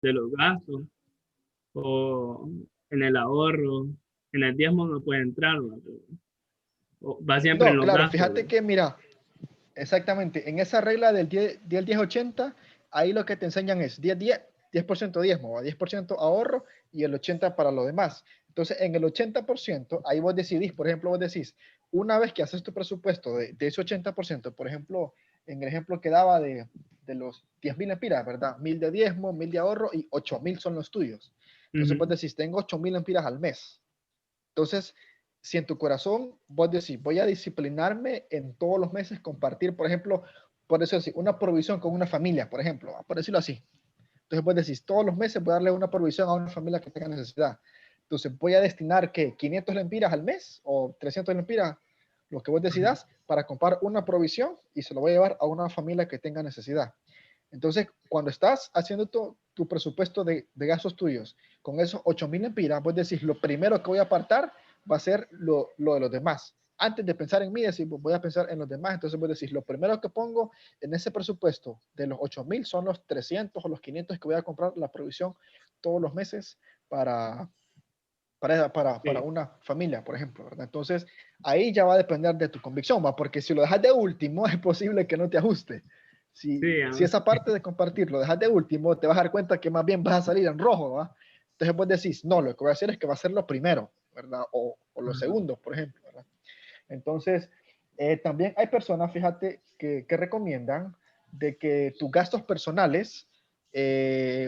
de los gastos, o en el ahorro, en el diezmo no puede entrar, ¿va? Va siempre en No, los claro, gastos, fíjate ¿va? que, mira, exactamente, en esa regla del 10-80, ahí lo que te enseñan es 10-10, 10% diezmo, ¿va? 10% ahorro y el 80% para lo demás. Entonces, en el 80%, ahí vos decidís, por ejemplo, vos decís, una vez que haces tu presupuesto de ese 80%, por ejemplo, en el ejemplo que daba de los 10.000 empiras, ¿verdad? 1.000 de diezmo, 1.000 de ahorro y 8.000 son los tuyos. Entonces, vos Ujú, decís, tengo 8.000 empiras al mes. Entonces, si en tu corazón vos decís, voy a disciplinarme en todos los meses, compartir, por ejemplo, por eso decir, una provisión con una familia, por ejemplo, por decirlo así. Entonces vos decís, todos los meses voy a darle una provisión a una familia que tenga necesidad. Entonces voy a destinar, ¿qué? 500 lempiras al mes o 300 lempiras, lo que vos ujú. decidas, para comprar una provisión y se lo voy a llevar a una familia que tenga necesidad. Entonces, cuando estás haciendo tu presupuesto de gastos tuyos, con esos 8.000 lempiras, vos decís, lo primero que voy a apartar va a ser lo de los demás. Antes de pensar en mí, decir, voy a pensar en los demás. Entonces vos decís, lo primero que pongo en ese presupuesto de los 8.000 son los 300 o los 500 que voy a comprar la provisión todos los meses para, para Sí, una familia, por ejemplo, ¿verdad? Entonces, ahí ya va a depender de tu convicción, ¿va? Porque si lo dejas de último, es posible que no te ajuste. sí, Si esa parte de compartir lo dejas de último, te vas a dar cuenta que más bien vas a salir en rojo, ¿va? Entonces vos decís, no, lo que voy a hacer es que va a ser lo primero, ¿verdad? O lo ajá, segundo, por ejemplo, ¿verdad? Entonces, también hay personas, fíjate, que recomiendan de que tus gastos personales,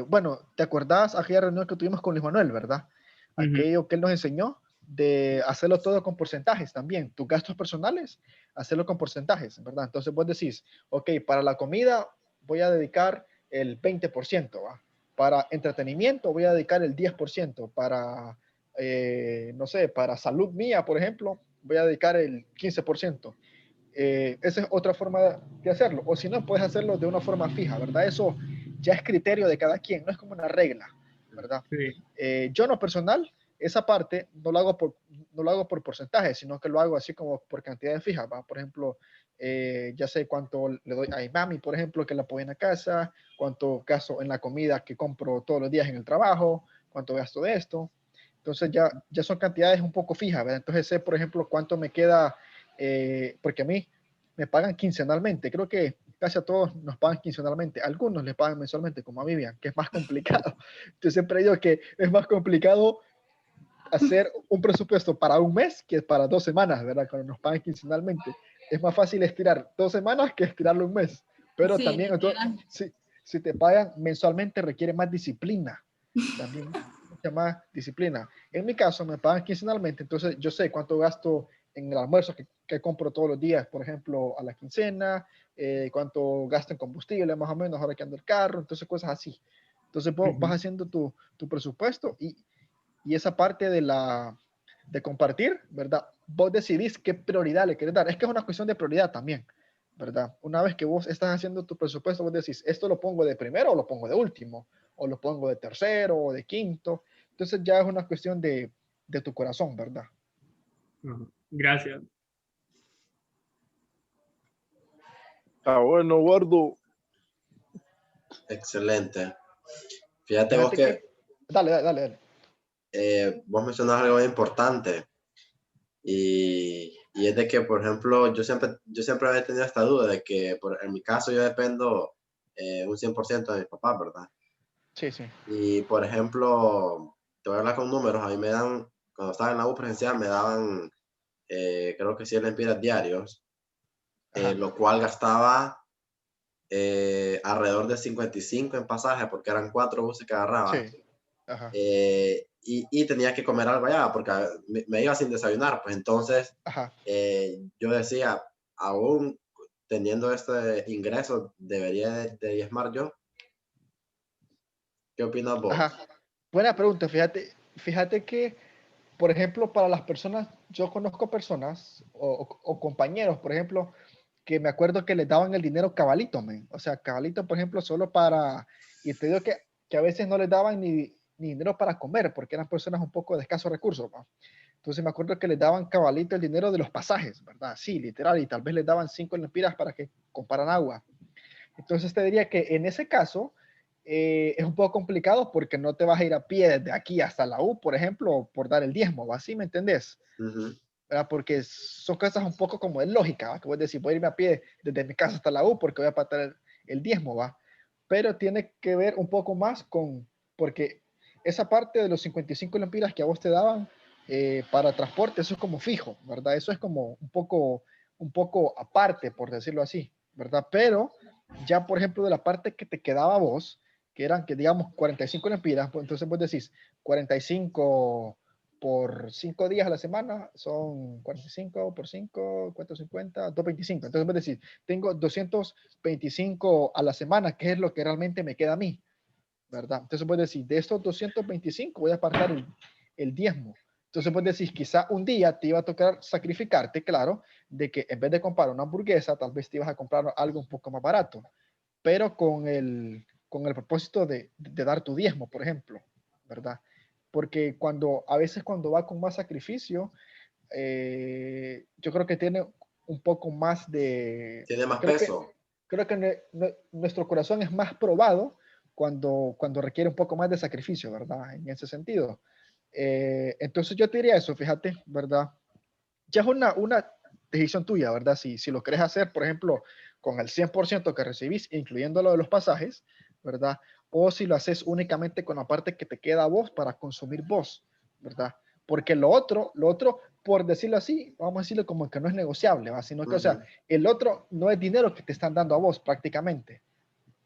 bueno, ¿te acordás aquella reunión que tuvimos con Luis Manuel, verdad? ujú, Aquello que él nos enseñó de hacerlo todo con porcentajes también. Tus gastos personales, hacerlo con porcentajes, ¿verdad? Entonces vos decís, ok, para la comida voy a dedicar el 20%, ¿va? Para entretenimiento voy a dedicar el 10%, para, no sé, para salud mía, por ejemplo, voy a dedicar el 15%. Esa es otra forma de hacerlo. O si no, puedes hacerlo de una forma fija, ¿verdad? Eso ya es criterio de cada quien, no es como una regla, ¿verdad? sí, Yo en lo personal, esa parte no lo hago por porcentaje, sino que lo hago así como por cantidades fijas, ¿va? Por ejemplo, ya sé cuánto le doy a mi mami, por ejemplo, que la apoya en la casa, cuánto gasto en la comida que compro todos los días en el trabajo, cuánto gasto de esto. Entonces ya son cantidades un poco fijas, ¿verdad? Entonces sé, por ejemplo, cuánto me queda, porque a mí me pagan quincenalmente. Creo que casi a todos nos pagan quincenalmente. Algunos les pagan mensualmente, como a Vivian, que es más complicado. Yo siempre digo que es más complicado hacer un presupuesto para un mes que para 2 semanas, ¿verdad? Cuando nos pagan quincenalmente. Es más fácil estirar 2 semanas que estirarlo un mes. Pero Sí, también, entonces, literal. si te pagan mensualmente, requiere más disciplina. También mucha más disciplina. En mi caso, me pagan quincenalmente, entonces yo sé cuánto gasto en el almuerzo que compro todos los días, por ejemplo, a la quincena, cuánto gasto en combustible, más o menos, ahora que ando el carro, entonces cosas así. Entonces vos vas ujú. haciendo tu presupuesto y esa parte de compartir, ¿verdad? Vos decidís qué prioridad le querés dar. Es que es una cuestión de prioridad también, ¿verdad? Una vez que vos estás haciendo tu presupuesto, vos decís, ¿esto lo pongo de primero o lo pongo de último? ¿O lo pongo de tercero o de quinto? Entonces ya es una cuestión de tu corazón, ¿verdad? Ajá. Gracias. Ah, bueno, Eduardo. Excelente. Fíjate vos Fíjate que que, dale. vos mencionas algo importante y es de que, por ejemplo, yo siempre había tenido esta duda de que en mi caso yo dependo un 100% de mi papá, ¿verdad? Sí, sí. Y, por ejemplo, te voy a hablar con números, a mí me dan, cuando estaba en la U presencial, me daban, creo que 100 lempiras diarios, Ajá. lo cual gastaba alrededor de 55 en pasaje, porque eran 4 buses que agarraba. Sí. Ajá. Y tenía que comer algo allá, porque me iba sin desayunar, pues entonces Ajá. yo decía, aún teniendo este ingreso, debería de diezmar yo. ¿Qué opinas Ajá. vos? Buena pregunta. Fíjate que, por ejemplo, para las personas, yo conozco personas o compañeros, por ejemplo, que me acuerdo que les daban el dinero cabalito, men. O sea, cabalito, por ejemplo, solo para, y te digo que a veces no les daban ni dinero para comer, porque eran personas un poco de escasos recursos, ¿no? Entonces me acuerdo que les daban cabalito el dinero de los pasajes, ¿verdad? Sí, literal, y tal vez les daban 5 lempiras para que compraran agua. Entonces te diría que en ese caso, es un poco complicado porque no te vas a ir a pie desde aquí hasta la U, por ejemplo, por dar el diezmo, ¿va? ¿Sí me entendés? ¿Verdad? Porque son cosas un poco como de lógica, ¿va? Que vos decís, voy a irme a pie desde mi casa hasta la U porque voy a pagar el diezmo, ¿va? Pero tiene que ver un poco más con, porque esa parte de los 55 lempiras que a vos te daban para transporte, eso es como fijo, ¿verdad? Eso es como un poco aparte, por decirlo así, ¿verdad? Pero ya, por ejemplo, de la parte que te quedaba a vos, que eran, que digamos, 45 lempiras, pues entonces vos decís, 45 por 5 días a la semana son 45 por 5, 450, 225. Entonces vos decís, tengo 225 a la semana, que es lo que realmente me queda a mí, ¿verdad? Entonces vos decís, de estos 225 voy a apartar el diezmo. Entonces vos decís, quizá un día te iba a tocar sacrificarte, claro, de que en vez de comprar una hamburguesa, tal vez te ibas a comprar algo un poco más barato, pero con el propósito de dar tu diezmo, por ejemplo, ¿verdad? Porque a veces cuando va con más sacrificio, yo creo que tiene un poco más de... Tiene más Creo que, peso. creo que nuestro corazón es más probado cuando requiere un poco más de sacrificio, ¿verdad? En ese sentido. Entonces yo te diría eso, fíjate, ¿verdad? Ya es una decisión tuya, ¿verdad? Si lo querés hacer, por ejemplo, con el 100% que recibís, incluyendo lo de los pasajes, ¿verdad? O si lo haces únicamente con la parte que te queda a vos para consumir vos, ¿verdad? Porque lo otro, por decirlo así, vamos a decirlo como que no es negociable, ¿va? Sino que, o sea, el otro no es dinero que te están dando a vos prácticamente,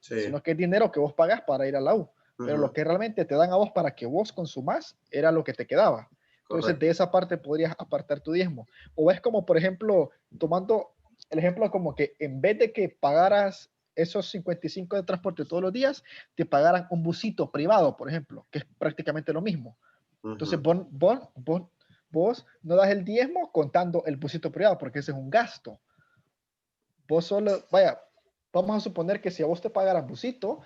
Sí. sino que es dinero que vos pagas para ir a la U. Pero lo que realmente te dan a vos para que vos consumás era lo que te quedaba. Entonces, de Correcto. esa parte podrías apartar tu diezmo. O es como, por ejemplo, tomando el ejemplo como que en vez de que pagaras esos 55 de transporte todos los días, te pagaran un busito privado, por ejemplo, que es prácticamente lo mismo. Entonces, vos no das el diezmo contando el busito privado, porque ese es un gasto. Vos solo, vaya, vamos a suponer que si a vos te pagaran busito,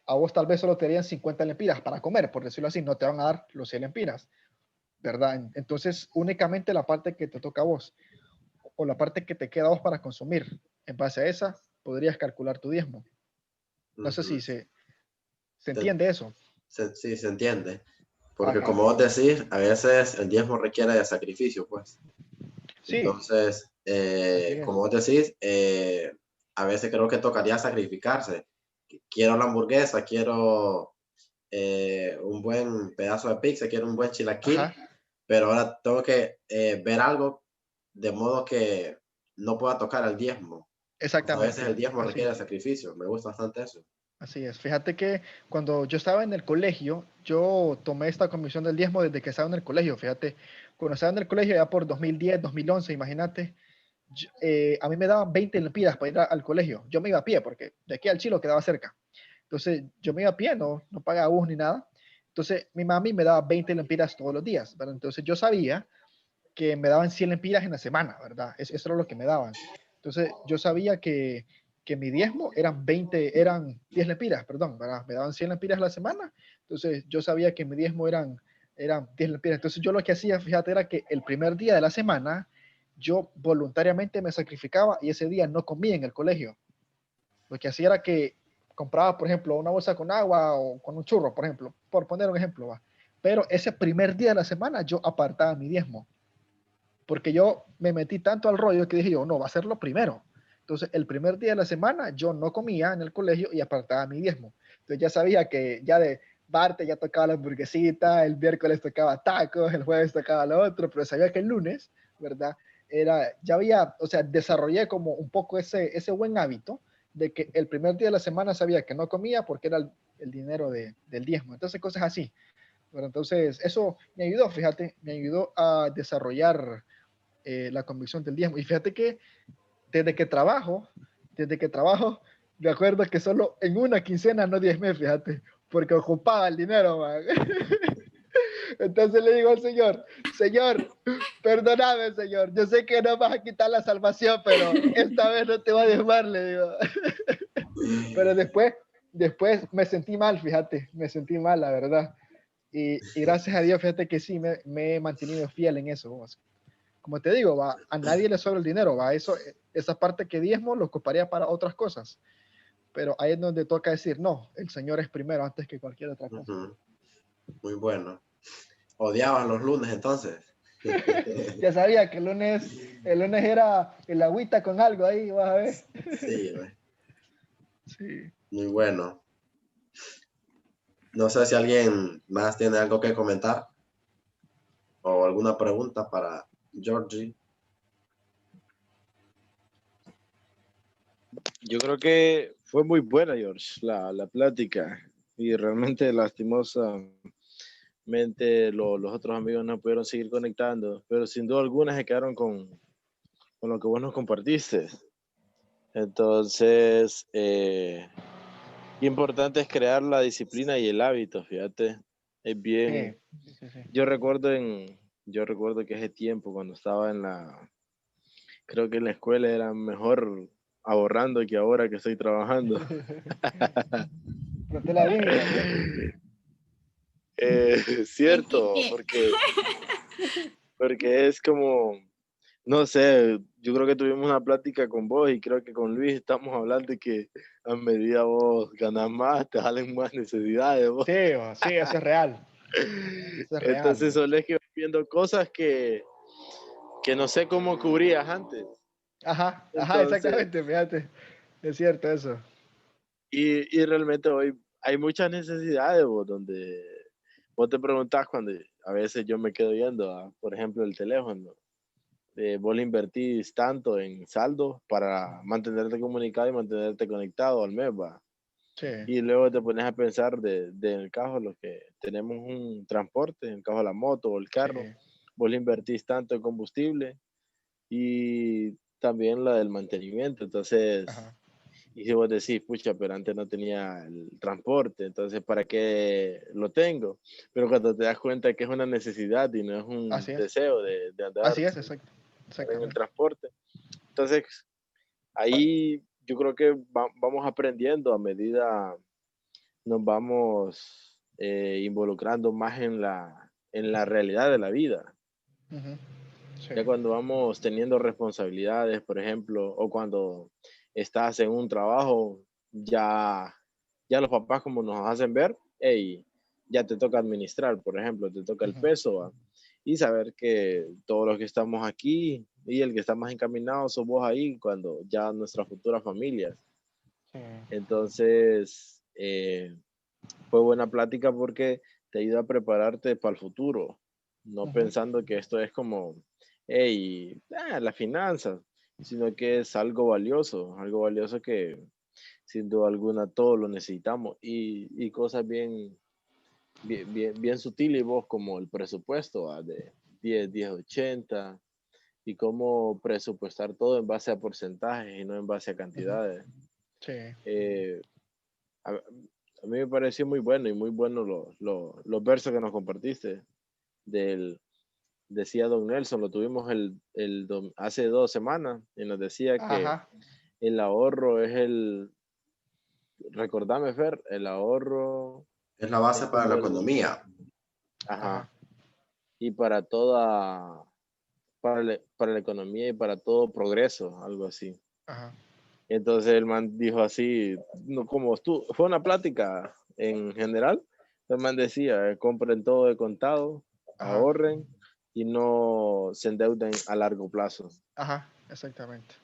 a vos tal vez solo te darían 50 lempiras para comer, por decirlo así, no te van a dar los 100 lempiras, ¿verdad? Entonces, únicamente la parte que te toca a vos o la parte que te queda a vos para consumir, en base a esa, podrías calcular tu diezmo. No sé si se Se- entiende eso. sí, se entiende. Porque Ajá. como vos decís, a veces el diezmo requiere de sacrificio, pues. Sí, Entonces, así es. como vos decís, a veces creo que tocaría sacrificarse. Quiero la hamburguesa, quiero un buen pedazo de pizza, quiero un buen chilaquil, Ajá, pero ahora tengo que ver algo de modo que no pueda tocar el diezmo. Pues a veces el exactamente. diezmo Así requiere es. sacrificio. Me gusta bastante eso. Así es. Fíjate que cuando yo estaba en el colegio, yo tomé esta comisión del diezmo desde que estaba en el colegio. Fíjate, cuando estaba en el colegio ya por 2010, 2011, imagínate, a mí me daban 20 lempiras para ir al colegio. Yo me iba a pie porque de aquí al Chilo quedaba cerca. Entonces yo me iba a pie, no pagaba bus ni nada. Entonces mi mami me daba 20 lempiras todos los días, ¿verdad? Entonces yo sabía que me daban 100 lempiras en la semana, ¿verdad? Eso era lo que me daban. Entonces yo sabía que mi diezmo eran 10 lempiras, perdón, ¿verdad? Me daban 100 lempiras a la semana, entonces yo sabía que mi diezmo eran 10 lempiras. Entonces yo lo que hacía, fíjate, era que el primer día de la semana yo voluntariamente me sacrificaba y ese día no comía en el colegio. Lo que hacía era que compraba, por ejemplo, una bolsa con agua o con un churro, por ejemplo, por poner un ejemplo, ¿va? Pero ese primer día de la semana yo apartaba mi diezmo porque yo me metí tanto al rollo que dije yo, no, va a ser lo primero. Entonces, el primer día de la semana yo no comía en el colegio y apartaba mi diezmo. Entonces, ya sabía que ya de parte ya tocaba la hamburguesita, el miércoles tocaba tacos, el jueves tocaba lo otro, pero sabía que el lunes, ¿verdad? Ya había, o sea, desarrollé como un poco ese buen hábito de que el primer día de la semana sabía que no comía porque era el dinero del diezmo. Entonces, cosas así. Pero entonces, eso me ayudó, fíjate, me ayudó a desarrollar la convicción del diezmo. Y fíjate que desde que trabajo, me acuerdo que solo en una quincena no diezmé, fíjate, porque ocupaba el dinero, man. Entonces le digo al Señor, Señor, perdóname, Señor, yo sé que no vas a quitar la salvación, pero esta vez no te voy a diezmar, le digo. Pero después me sentí mal, fíjate, me sentí mal, la verdad. Y gracias a Dios, fíjate que sí, me he mantenido fiel en eso. Como te digo, va, a nadie le sobra el dinero, va, esa parte que diezmo lo ocuparía para otras cosas, pero ahí es donde toca decir, no, el Señor es primero antes que cualquier otra cosa. Ujú. Muy bueno. ¿Odiabas los lunes entonces? Ya sabía que el lunes era el agüita con algo ahí, vas a ver. Sí, güey. Sí. Muy bueno. No sé si alguien más tiene algo que comentar o alguna pregunta para Georgie. Yo creo que fue muy buena, George, la plática. Y realmente lastimosamente los otros amigos no pudieron seguir conectando, pero sin duda alguna se quedaron con lo que vos nos compartiste. Entonces, qué importante es crear la disciplina y el hábito, fíjate. Es bien. Sí. Yo recuerdo que ese tiempo cuando estaba creo que en la escuela era mejor ahorrando que ahora que estoy trabajando. Conté la Biblia, ¿no? Cierto, porque es como, no sé, yo creo que tuvimos una plática con vos y creo que con Luis estamos hablando de que a medida vos ganas más, te salen más necesidades vos. Sí, eso es real. Eso es real. Entonces solés que vas viendo cosas que no sé cómo cubrías antes. Ajá, Entonces, exactamente, fíjate. Es cierto eso. y realmente hoy hay muchas necesidades vos, donde vos te preguntás cuando a veces yo me quedo yendo, por ejemplo, el teléfono. Vos le invertís tanto en saldo para mantenerte comunicado y mantenerte conectado al mes, va. Sí. Y luego te pones a pensar del carro, los que tenemos un transporte, el carro, la moto o el carro, Sí. vos le invertís tanto en combustible y también la del mantenimiento. Entonces, Ajá. y si vos decís, pucha, pero antes no tenía el transporte, entonces ¿para qué lo tengo? Pero cuando te das cuenta que es una necesidad y no es un Así es. deseo de andar Así es, en el exactamente. transporte. Entonces, ahí yo creo que vamos aprendiendo a medida nos vamos involucrando más en la realidad de la vida. Ujú. Sí. Ya cuando vamos teniendo responsabilidades, por ejemplo, o cuando estás en un trabajo, ya los papás como nos hacen ver, hey, ya te toca administrar, por ejemplo, te toca el Ujú. peso, ¿va? Y saber que todos los que estamos aquí y el que está más encaminado sos vos ahí cuando ya nuestras futuras familias. Sí. Entonces, fue buena plática porque te ayuda a prepararte para el futuro, no Ujú. pensando que esto es como, hey, las finanzas, sino que es algo valioso que sin duda alguna todos lo necesitamos y cosas bien sutiles vos como el presupuesto de 10, 10, 80 y cómo presupuestar todo en base a porcentajes y no en base a Ujú. cantidades. Sí. Eh, a, a mí me pareció muy bueno y muy bueno los versos que nos compartiste. Decía Don Nelson, lo tuvimos hace 2 semanas y nos decía que Ajá. el ahorro es recordame Fer, el ahorro Es la base es para la como economía. ajá, Ajá. y para la economía y para todo progreso, algo así. Ajá. Entonces el man dijo así, no, como tú, fue una plática en general. El man decía, compren todo de contado, Ajá. ahorren y no se endeuden a largo plazo. Ajá. Exactamente.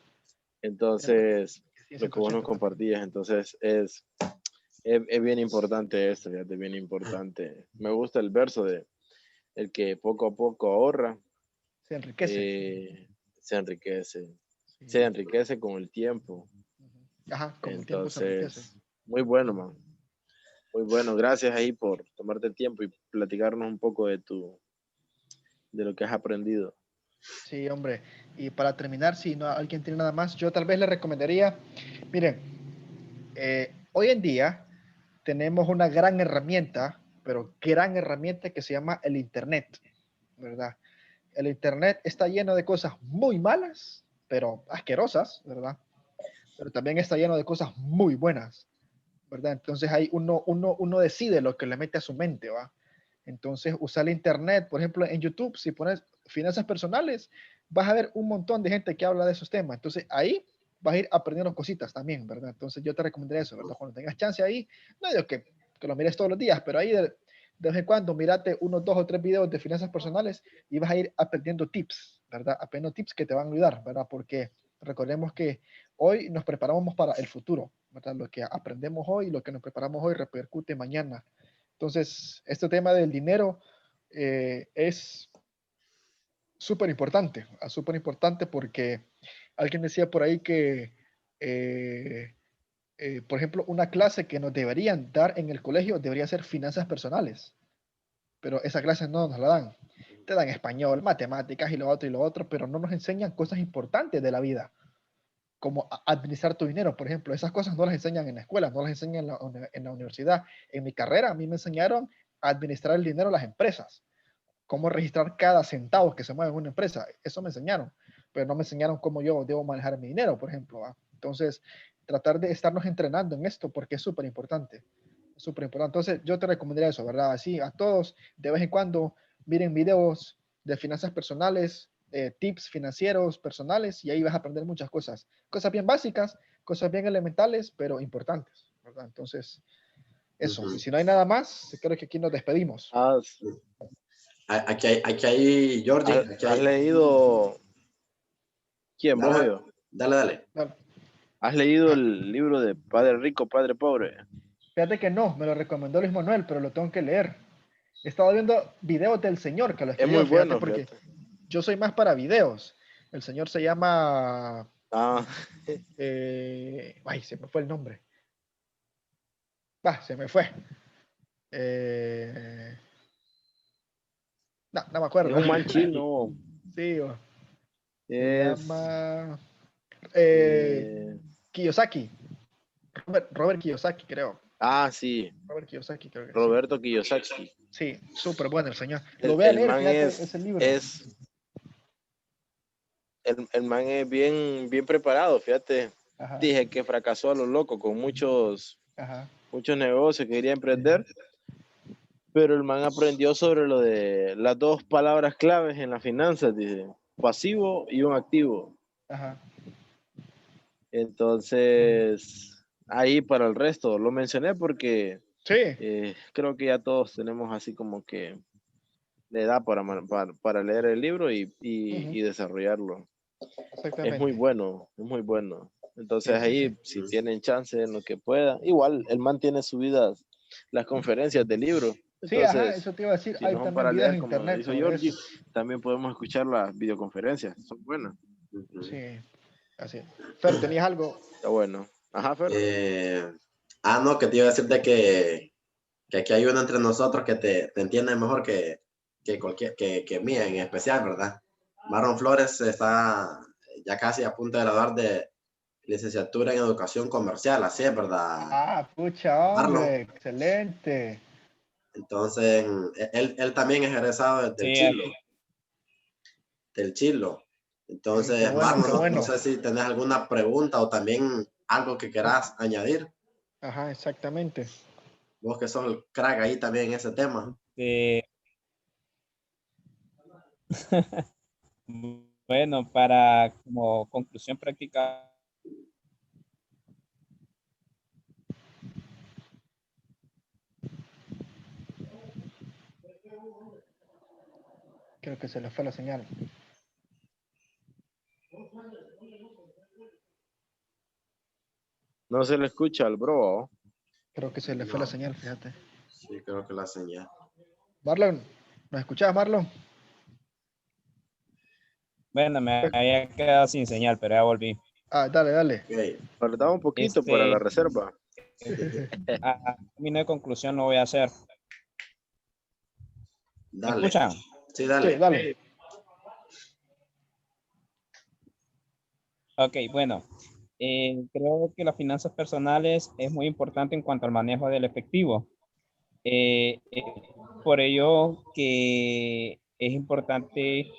Era Entonces, que lo que vos nos 180 también. compartías, entonces es bien importante esto, fíjate, bien importante. Me gusta el verso de el que poco a poco ahorra, Se enriquece. eh, se enriquece, se Sí. enriquece con el tiempo. Ujú. Ajá. Con el tiempo se enriquece. Entonces, muy bueno, man. Muy bueno, gracias ahí por tomarte el tiempo y platicarnos un poco de lo que has aprendido. Sí, hombre. Y para terminar, si no alguien tiene nada más, yo tal vez le recomendaría, miren, hoy en día tenemos una gran herramienta, pero gran herramienta que se llama el Internet, ¿verdad? El Internet está lleno de cosas muy malas, pero asquerosas, ¿verdad? Pero también está lleno de cosas muy buenas, ¿verdad? Entonces ahí uno decide lo que le mete a su mente, ¿va? Entonces usar el Internet, por ejemplo, en YouTube, si pones finanzas personales, vas a ver un montón de gente que habla de esos temas. Entonces ahí vas a ir aprendiendo cositas también, ¿verdad? Entonces yo te recomendaría eso, ¿verdad? Cuando tengas chance ahí, no digo que lo mires todos los días, pero ahí de vez en cuando mírate unos 2 o 3 videos de finanzas personales y vas a ir aprendiendo tips, ¿verdad? Aprendiendo tips que te van a ayudar, ¿verdad? Porque recordemos que hoy nos preparamos para el futuro, ¿verdad? Lo que aprendemos hoy, lo que nos preparamos hoy repercute mañana. Entonces, este tema del dinero es súper importante porque alguien decía por ahí que, por ejemplo, una clase que nos deberían dar en el colegio debería ser finanzas personales, pero esa clase no nos la dan. Te dan español, matemáticas y lo otro, pero no nos enseñan cosas importantes de la vida, como administrar tu dinero, por ejemplo. Esas cosas no las enseñan en la escuela, no las enseñan en la universidad. En mi carrera a mí me enseñaron a administrar el dinero de las empresas, cómo registrar cada centavo que se mueve en una empresa. Eso me enseñaron, pero no me enseñaron cómo yo debo manejar mi dinero, por ejemplo. ¿Va? Entonces, tratar de estarnos entrenando en esto porque es súper importante. Súper importante. Entonces, yo te recomendaría eso, ¿verdad? Así, a todos, de vez en cuando, miren videos de finanzas personales, tips financieros personales, y ahí vas a aprender muchas cosas. Cosas bien básicas, cosas bien elementales, pero importantes, ¿verdad? Entonces, eso. Y si no hay nada más, creo que aquí nos despedimos. Aquí hay Georgie. ¿Has leído? ¿Quién? ¿Vos o yo? Dale. ¿Has leído el libro de Padre Rico, Padre Pobre? Fíjate que no, me lo recomendó Luis Manuel, pero lo tengo que leer. He estado viendo videos del señor que lo escribió, Es muy bueno, porque fíjate. yo soy más para videos. El señor se llama... ay, se me fue el nombre. Se me fue. No me acuerdo. Es un man chino. Sí, se Es... llama Kiyosaki. Robert Kiyosaki, creo. Sí. Robert Kiyosaki, creo que Roberto Kiyosaki. Sí, súper bueno el señor. Lo voy a leer, fíjate, ese libro. El man es bien preparado, fíjate. Ajá. Dije que fracasó a lo loco con muchos negocios que quería emprender, pero el man aprendió sobre lo de las 2 palabras claves en las finanzas, dice, pasivo y un activo. Ajá. Entonces, ahí para el resto, lo mencioné porque creo que ya todos tenemos así como que la edad para leer el libro y desarrollarlo. Es muy bueno, es muy bueno. Entonces ahí, si tienen chance en lo que pueda, igual el man tiene subidas las conferencias del libro. Entonces, eso te iba a decir. si hay no son también para videos leer, en como internet hizo sobre Georgie, eso. también podemos escuchar las videoconferencias, son buenas. Sí, así. Fer, ¿tenías algo? Está bueno. Ajá, Fer. No, que te iba a decir de que aquí hay uno entre nosotros que te entiende mejor que mía en especial, ¿verdad? Marlon Flores está ya casi a punto de graduar de licenciatura en educación comercial, así es, ¿verdad? Pucha, hombre, Marlon. excelente. Entonces, él también es egresado del Chilo. Entonces, bueno, Marlon, no sé si tenés alguna pregunta o también algo que querás añadir. Ajá, exactamente. Vos que sos el crack ahí también en ese tema. Bueno, para como conclusión práctica. Creo que se le fue la señal. No se le escucha al bro. Creo que se le fue la señal, fíjate. Sí, creo que la señal. Marlon, ¿nos escuchás, Marlon? Bueno, me había quedado sin señal, pero ya volví. Dale. Okay. Faltaba un poquito para la reserva. A término de conclusión lo voy a hacer. ¿Me escuchan? Sí, dale. Sí, dale. Ok, bueno. Creo que las finanzas personales es muy importante en cuanto al manejo del efectivo. Por ello que es importante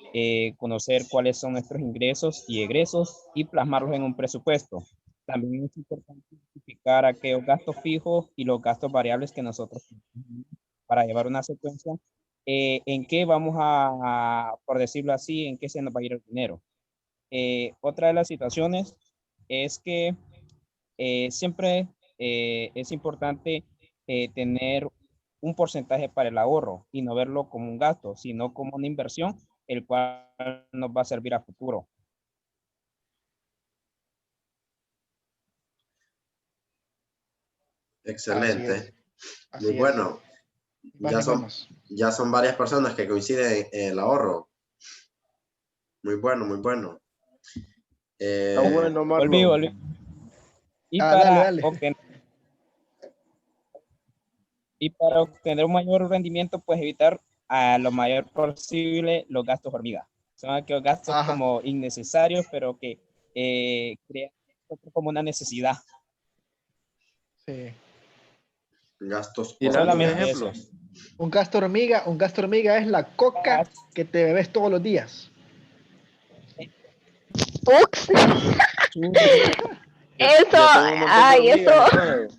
conocer cuáles son nuestros ingresos y egresos y plasmarlos en un presupuesto. También es importante identificar aquellos gastos fijos y los gastos variables que nosotros tenemos para llevar una secuencia. ¿En qué vamos por decirlo así, en qué se nos va a ir el dinero? Otra de las situaciones es que siempre es importante tener un porcentaje para el ahorro y no verlo como un gasto, sino como una inversión, el cual nos va a servir a futuro. Excelente. Así Muy es. bueno. Más Ya ni son, menos. ya son varias personas que coinciden en el ahorro. Muy bueno, muy bueno. Está bueno, Volví. Marlon. Y Dale, dale. Para obtener un mayor rendimiento, pues evitar a lo mayor posible los gastos hormiga. Son aquellos gastos Ajá. como innecesarios, pero que crean como una necesidad. Sí. Gastos Tirando Solamente ejemplos. Un gasto hormiga es la coca que te bebes todos los días. Ux, eso, Yo tengo un montón de ay, hormigas eso, en todo.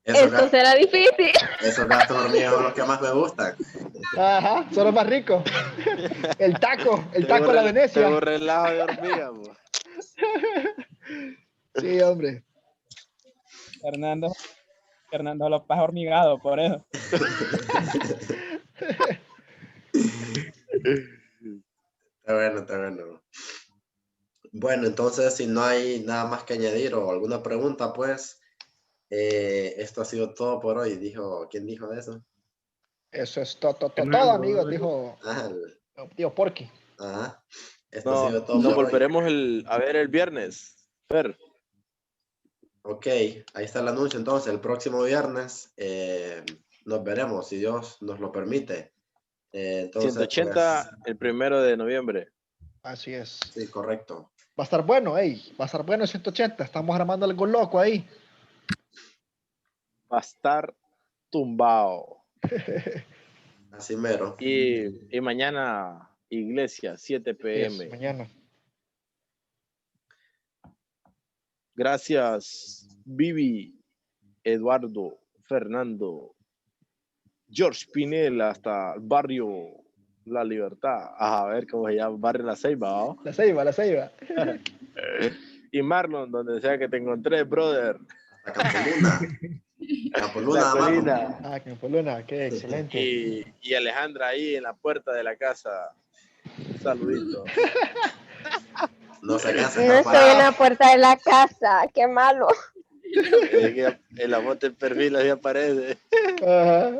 Esos, eso gastos, será difícil. esos gastos hormigas son los que más me gustan. Ajá, son los más ricos. El taco a la Tengo Venecia. relajo de hormigas, bo. Sí, hombre. Fernando López hormigado, por eso. Está bueno, está bueno. Bueno, entonces, si no hay nada más que añadir o alguna pregunta, pues, esto ha sido todo por hoy. ¿Quién dijo eso? Eso es todo, Fernando, amigos, dijo Ah, tío Porky. ajá. Esto ha sido todo Nos por hoy. volveremos a ver el viernes. Fer. Ok, ahí está el anuncio entonces. El próximo viernes nos veremos, si Dios nos lo permite. Entonces, 180 el 1 de noviembre. Así es. pues, sí, correcto. Va a estar bueno, va a estar bueno el 180. Estamos armando algo loco ahí. Va a estar tumbado. Así mero. Y mañana, iglesia, 7 p.m. Yes, mañana. Gracias, Vivi, Eduardo, Fernando, George Pinel, hasta el barrio La Libertad. A ver cómo se llama, barrio La Ceiba, ¿no? La ceiba. Y Marlon, donde sea que te encontré, brother. La Campoluna. Campoluna, La mano. colina. Ah, Campoluna, qué excelente. Y Alejandra ahí en la puerta de la casa. Un saludito. No se cansa. No estoy en la puerta de la casa, qué malo. En la foto del perfil ahí aparece. Ajá.